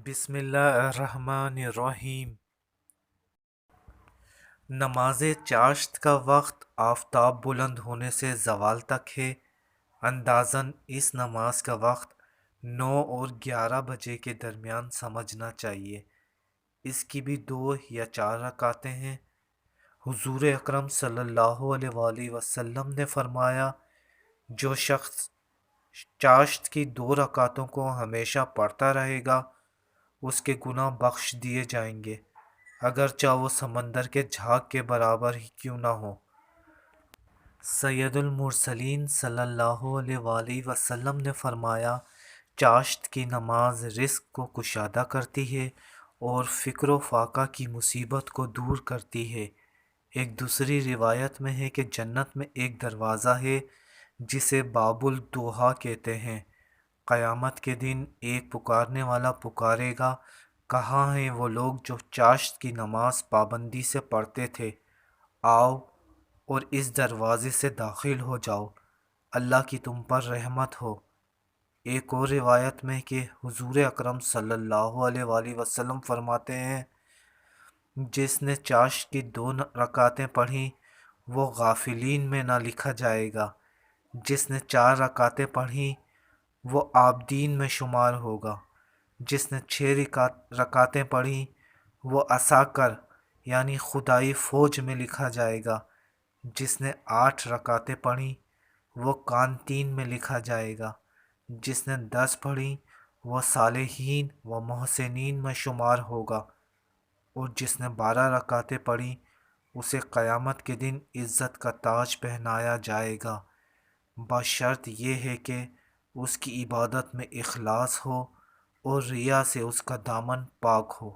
بسم اللہ الرحمن الرحیم۔ نماز چاشت کا وقت آفتاب بلند ہونے سے زوال تک ہے۔ اندازاً اس نماز کا وقت 9 اور 11 بجے کے درمیان سمجھنا چاہیے۔ اس کی بھی 2 یا 4 رکعتیں ہیں۔ حضور اکرم صلی اللہ علیہ وآلہ وسلم نے فرمایا، جو شخص چاشت کی 2 رکعتوں کو ہمیشہ پڑھتا رہے گا اس کے گناہ بخش دیے جائیں گے، اگرچہ وہ سمندر کے جھاگ کے برابر ہی کیوں نہ ہو۔ سید المرسلین صلی اللہ علیہ وآلہ وسلم نے فرمایا، چاشت کی نماز رزق کو کشادہ کرتی ہے اور فقر و فاقہ کی مصیبت کو دور کرتی ہے۔ ایک دوسری روایت میں ہے کہ جنت میں ایک دروازہ ہے جسے باب الدوحہ کہتے ہیں۔ قیامت کے دن ایک پکارنے والا پکارے گا، کہاں ہیں وہ لوگ جو چاشت کی نماز پابندی سے پڑھتے تھے؟ آؤ اور اس دروازے سے داخل ہو جاؤ، اللہ کی تم پر رحمت ہو۔ ایک اور روایت میں کہ حضور اکرم صلی اللہ علیہ وآلہ وسلم فرماتے ہیں، جس نے چاشت کی 2 رکعتیں پڑھیں وہ غافلین میں نہ لکھا جائے گا، جس نے 4 رکعتیں پڑھیں وہ عابدین میں شمار ہوگا، جس نے 6 رکعتیں پڑھیں وہ عساکر یعنی خدائی فوج میں لکھا جائے گا، جس نے 8 رکعتیں پڑھیں وہ قانتین میں لکھا جائے گا، جس نے 10 پڑھیں وہ صالحین و محسنین میں شمار ہوگا، اور جس نے 12 رکعتیں پڑھیں اسے قیامت کے دن عزت کا تاج پہنایا جائے گا، بشرط یہ ہے کہ اس کی عبادت میں اخلاص ہو اور ریا سے اس کا دامن پاک ہو۔